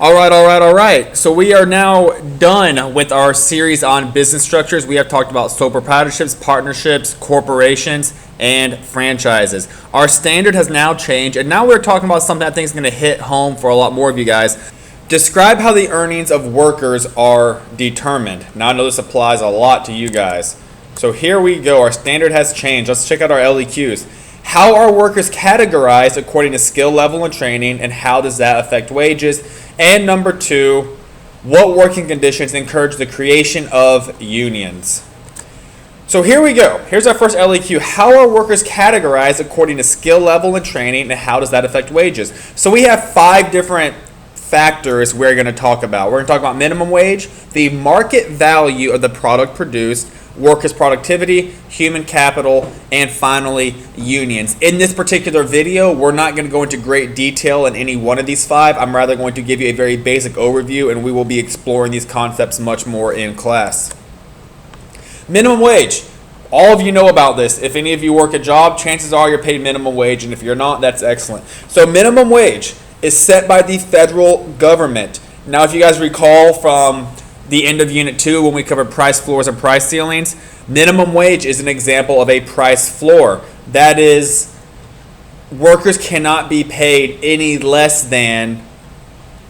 All right. So we are now done with our series on business structures. We have talked about sole proprietorships, partnerships, corporations, and franchises. Our standard has now changed, and now we're talking about something I think is going to hit home for a lot more of you guys. Describe how the earnings of workers are determined. Now I know this applies a lot to you guys. So here we go. Our standard has changed. Let's check out our LEQs. How are workers categorized according to skill level and training, and how does that affect wages? And number 2, what working conditions encourage the creation of unions? So here we go. Here's our first LEQ. How are workers categorized according to skill level and training, and how does that affect wages? So we have 5 different factors we're going to talk about. We're going to talk about minimum wage, the market value of the product produced, workers' productivity, human capital, and finally, unions. In this particular video, we're not going to go into great detail in any one of these 5. I'm rather going to give you a very basic overview, and we will be exploring these concepts much more in class. Minimum wage. All of you know about this. If any of you work a job, chances are you're paid minimum wage, and if you're not, that's excellent. So minimum wage is set by the federal government. Now, if you guys recall from the end of Unit 2 when we covered price floors and price ceilings, minimum wage is an example of a price floor. That is, workers cannot be paid any less than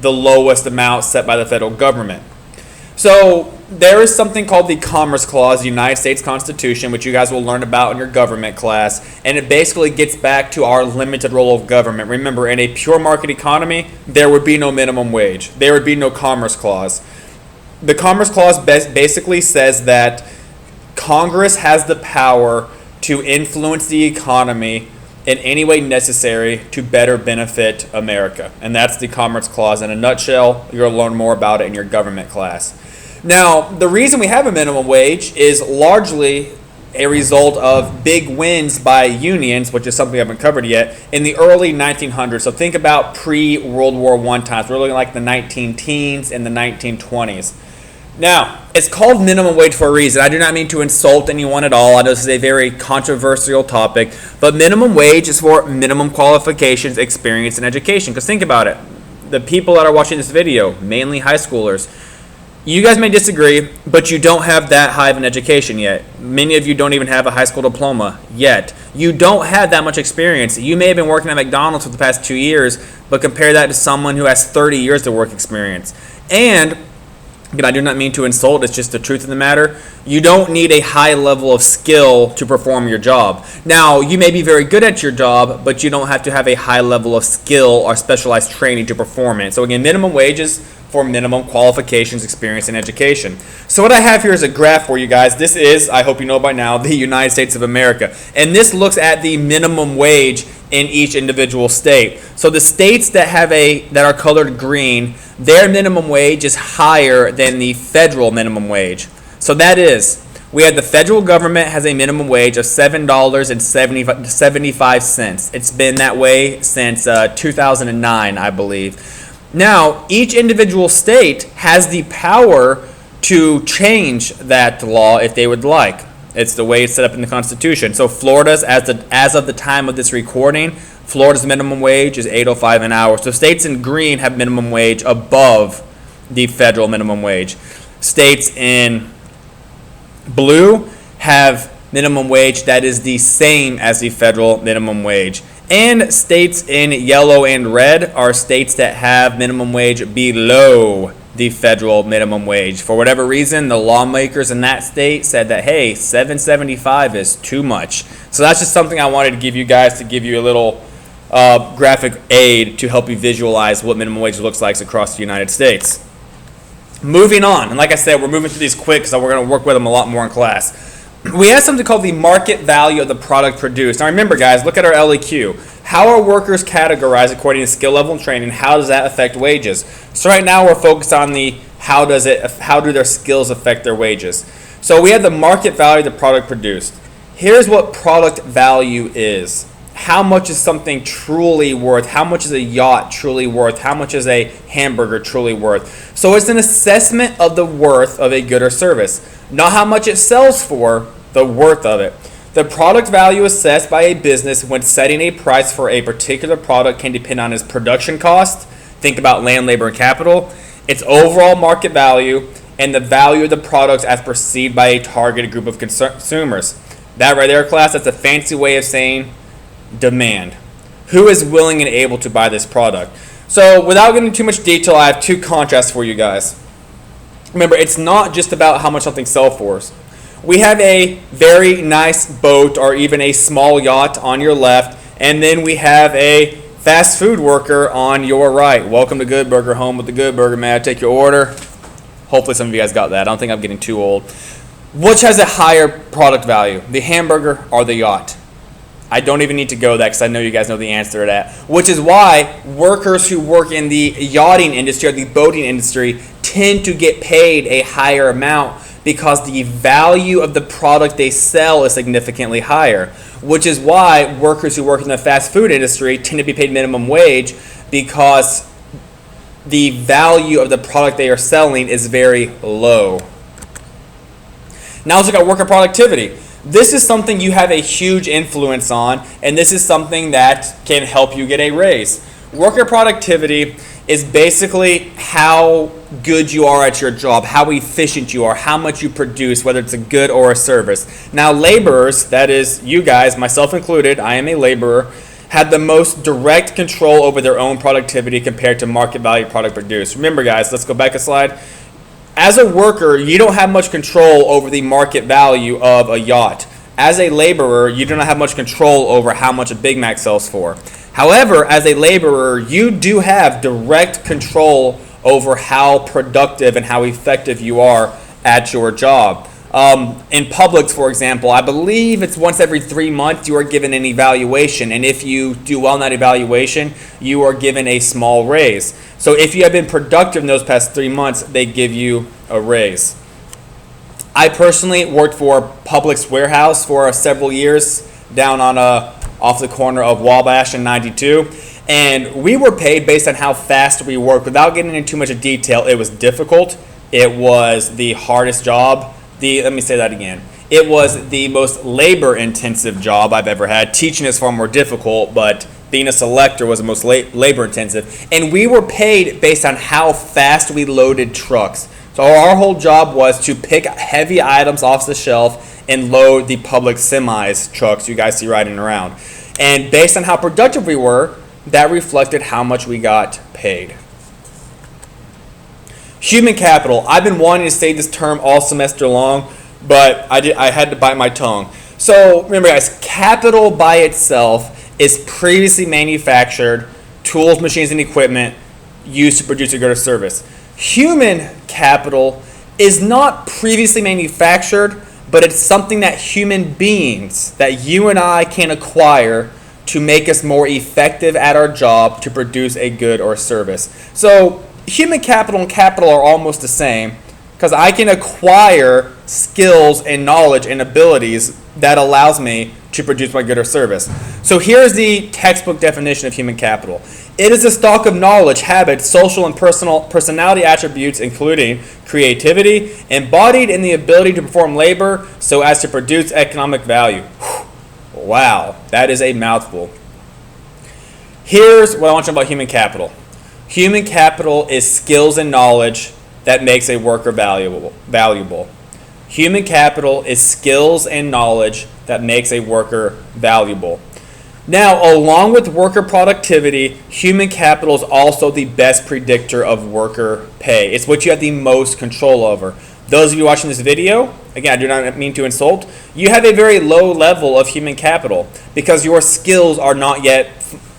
the lowest amount set by the federal government. So there is something called the Commerce Clause of the United States Constitution, which you guys will learn about in your government class, and it basically gets back to our limited role of government. Remember, in a pure market economy, there would be no minimum wage. There would be no Commerce Clause. The Commerce Clause basically says that Congress has the power to influence the economy in any way necessary to better benefit America. And that's the Commerce Clause in a nutshell. You're going to learn more about it in your government class. Now, the reason we have a minimum wage is largely a result of big wins by unions, which is something we haven't covered yet, in the early 1900s. So think about pre-World War I times. We're looking like the 19-teens and the 1920s. Now, it's called minimum wage for a reason. I do not mean to insult anyone at all. I know this is a very controversial topic, but minimum wage is for minimum qualifications, experience, and education. Because think about it. The people that are watching this video, mainly high schoolers, you guys may disagree, but you don't have that high of an education yet. Many of you don't even have a high school diploma yet. You don't have that much experience. You may have been working at McDonald's for the past 2 years, but compare that to someone who has 30 years of work experience. And again, I do not mean to insult, it's just the truth of the matter. You don't need a high level of skill to perform your job. Now, you may be very good at your job, but you don't have to have a high level of skill or specialized training to perform it. So again, minimum wages for minimum qualifications, experience, and education. So what I have here is a graph for you guys. This is, I hope you know by now, the United States of America. And this looks at the minimum wage in each individual state. So the states that are colored green, their minimum wage is higher than the federal minimum wage. So that is, we have the federal government has a minimum wage of $7.75. It's been that way since 2009, I believe. Now, each individual state has the power to change that law if they would like. It's the way it's set up in the Constitution. So Florida's, as of the time of this recording, Florida's minimum wage is $8.05 an hour. So states in green have minimum wage above the federal minimum wage. States in blue have minimum wage that is the same as the federal minimum wage. And states in yellow and red are states that have minimum wage below the federal minimum wage. For whatever reason, the lawmakers in that state said that, hey, $7.75 is too much. So that's just something I wanted to give you guys to give you a little graphic aid to help you visualize what minimum wage looks like across the United States. Moving on, and like I said, we're moving through these quick because we're going to work with them a lot more in class. We have something called the market value of the product produced. Now remember, guys, look at our LEQ. How are workers categorized according to skill level and training? How does that affect wages? So right now we're focused on the how do their skills affect their wages? So we have the market value of the product produced. Here's what product value is. How much is something truly worth? How much is a yacht truly worth? How much is a hamburger truly worth? So it's an assessment of the worth of a good or service. Not how much it sells for, the worth of it. The product value assessed by a business when setting a price for a particular product can depend on its production cost, think about land, labor, and capital. It's overall market value and the value of the products as perceived by a targeted group of consumers. That right there, class, that's a fancy way of saying demand. Who is willing and able to buy this product? So without getting too much detail, I have two contrasts for you guys. Remember, it's not just about how much something sells for. We have a very nice boat or even a small yacht on your left, and then we have a fast food worker on your right. Welcome to Good Burger, home with the Good Burger. May I take your order? Hopefully some of you guys got that. I don't think I'm getting too old. Which has a higher product value, the hamburger or the yacht? I don't even need to go there because I know you guys know the answer to that. Which is why workers who work in the yachting industry or the boating industry tend to get paid a higher amount because the value of the product they sell is significantly higher. Which is why workers who work in the fast food industry tend to be paid minimum wage because the value of the product they are selling is very low. Now let's look at worker productivity. This is something you have a huge influence on, and this is something that can help you get a raise. Worker productivity is basically how good you are at your job, how efficient you are, how much you produce, whether it's a good or a service. Now laborers, that is you guys, myself included, I am a laborer, have the most direct control over their own productivity compared to market value product produced. Remember guys, let's go back a slide. As a worker, you don't have much control over the market value of a yacht. As a laborer, you do not have much control over how much a Big Mac sells for. However, as a laborer, you do have direct control over how productive and how effective you are at your job. In Publix, for example, I believe it's once every 3 months you are given an evaluation, and if you do well in that evaluation, you are given a small raise. So if you have been productive in those past 3 months, they give you a raise. I personally worked for Publix warehouse for several years down on off the corner of Wabash and 92, and we were paid based on how fast we worked. Without getting into too much of detail, it was difficult. It was the hardest job. Let me say that again. It was the most labor-intensive job I've ever had. Teaching is far more difficult, but being a selector was the most labor-intensive. And we were paid based on how fast we loaded trucks. So our whole job was to pick heavy items off the shelf and load the Publix semis trucks you guys see riding around. And based on how productive we were, that reflected how much we got paid. Human capital. I've been wanting to say this term all semester long, but I had to bite my tongue. So remember guys, capital by itself is previously manufactured tools, machines, and equipment used to produce a good or service. Human capital is not previously manufactured, but it's something that human beings, that you and I can acquire to make us more effective at our job to produce a good or service. So human capital and capital are almost the same because I can acquire skills and knowledge and abilities that allows me to produce my good or service. So here's the textbook definition of human capital. It is a stock of knowledge, habits, social and personality attributes, including creativity, embodied in the ability to perform labor so as to produce economic value. Wow, that is a mouthful. Here's what I want you to know about human capital. Human capital is skills and knowledge that makes a worker valuable. Human capital is skills and knowledge that makes a worker valuable. Now, along with worker productivity, human capital is also the best predictor of worker pay. It's what you have the most control over. Those of you watching this video, again, I do not mean to insult, you have a very low level of human capital because your skills are not yet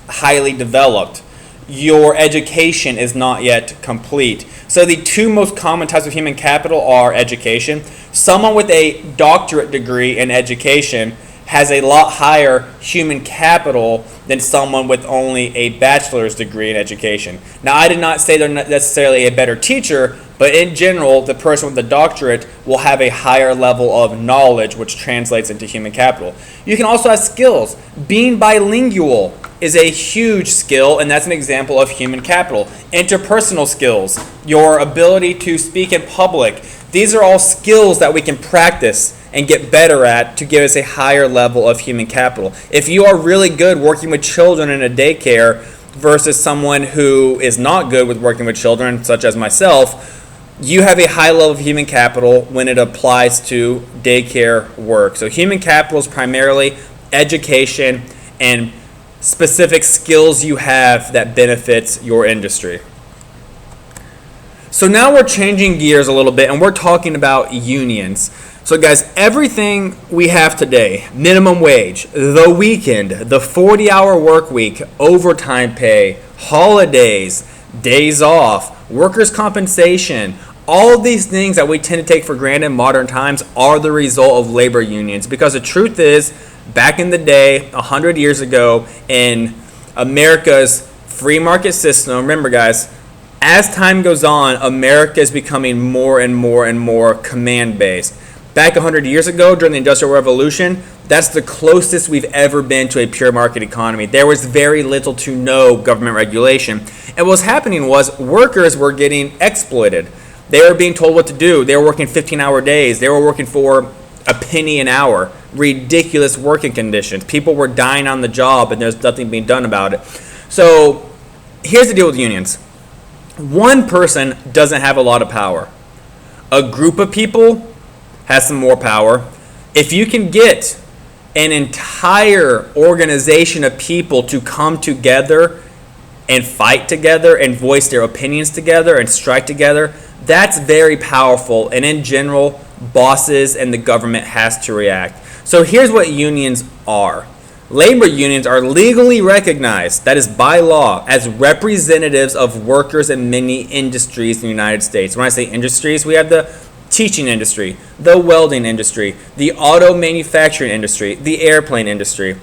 highly developed. Your education is not yet complete. So the two most common types of human capital are education. Someone with a doctorate degree in education has a lot higher human capital than someone with only a bachelor's degree in education. Now, I did not say they're not necessarily a better teacher, but in general, the person with the doctorate will have a higher level of knowledge, which translates into human capital. You can also have skills. Being bilingual is a huge skill, and that's an example of human capital. Interpersonal skills, your ability to speak in public, these are all skills that we can practice and get better at to give us a higher level of human capital. If you are really good working with children in a daycare, versus someone who is not good with working with children, such as myself, you have a high level of human capital when it applies to daycare work. So human capital is primarily education and specific skills you have that benefits your industry. So now we're changing gears a little bit and we're talking about unions. So guys, everything we have today, minimum wage, the weekend, the 40-hour work week, overtime pay, holidays, days off, workers' compensation, all of these things that we tend to take for granted in modern times are the result of labor unions. Because the truth is, back in the day, 100 years ago, in America's free market system, remember guys, as time goes on, America is becoming more and more and more command-based. Back 100 years ago, during the Industrial Revolution, that's the closest we've ever been to a pure market economy. There was very little to no government regulation. And what was happening was workers were getting exploited. They were being told what to do. They were working 15-hour days. They were working for a penny an hour. Ridiculous working conditions. People were dying on the job and there's nothing being done about it. So here's the deal with unions. One person doesn't have a lot of power. A group of people has some more power. If you can get an entire organization of people to come together and fight together and voice their opinions together and strike together, that's very powerful. And in general, bosses and the government has to react. So here's what unions are. Labor unions are legally recognized, that is by law, as representatives of workers in many industries in the United States. When I say industries, we have the teaching industry, the welding industry, the auto manufacturing industry, the airplane industry.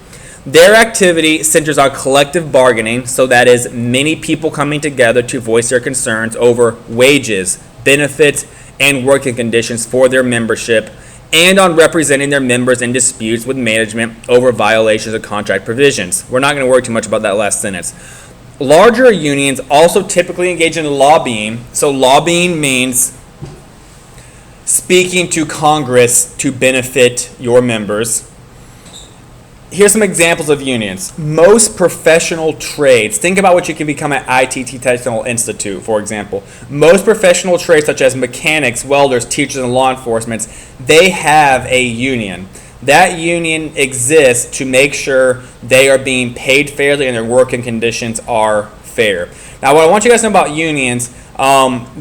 Their activity centers on collective bargaining, so that is many people coming together to voice their concerns over wages, benefits, and working conditions for their membership, and on representing their members in disputes with management over violations of contract provisions. We're not going to worry too much about that last sentence. Larger unions also typically engage in lobbying. So lobbying means speaking to Congress to benefit your members. Here's some examples of unions. Most professional trades, think about what you can become at ITT Technical Institute, for example. Most professional trades such as mechanics, welders, teachers, and law enforcement, they have a union. That union exists to make sure they are being paid fairly and their working conditions are fair. Now, what I want you guys to know about unions,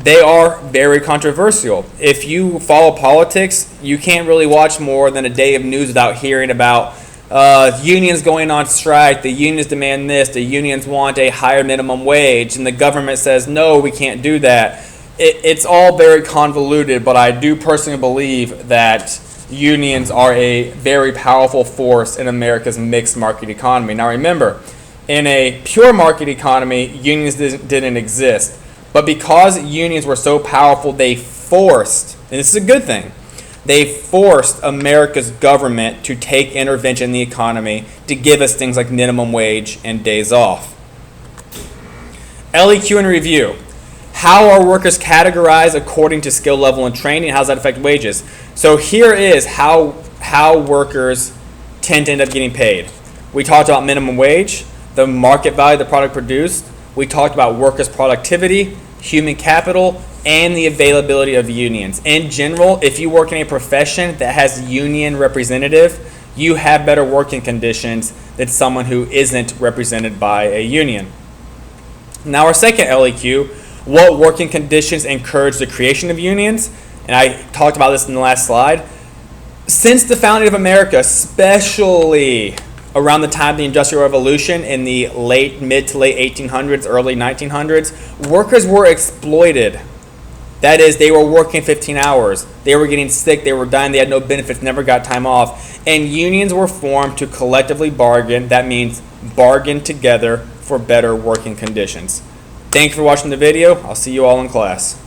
they are very controversial. If you follow politics, you can't really watch more than a day of news without hearing about unions going on strike, the unions demand this, the unions want a higher minimum wage, and the government says, no, we can't do that. It's all very convoluted, but I do personally believe that unions are a very powerful force in America's mixed market economy. Now remember, in a pure market economy, unions didn't exist. But because unions were so powerful, they forced, and this is a good thing, they forced America's government to take intervention in the economy to give us things like minimum wage and days off. LEQ and review. How are workers categorized according to skill level and training? How does that affect wages? So here is how workers tend to end up getting paid. We talked about minimum wage, the market value of the product produced. We talked about workers' productivity, human capital, and the availability of unions. In general, if you work in a profession that has union representative, you have better working conditions than someone who isn't represented by a union. Now our second LEQ, what working conditions encourage the creation of unions? And I talked about this in the last slide. Since the founding of America, especially around the time of the Industrial Revolution in the mid to late 1800s, early 1900s, workers were exploited. That is, they were working 15 hours. They were getting sick. They were dying. They had no benefits, never got time off. And unions were formed to collectively bargain. That means bargain together for better working conditions. Thanks for watching the video. I'll see you all in class.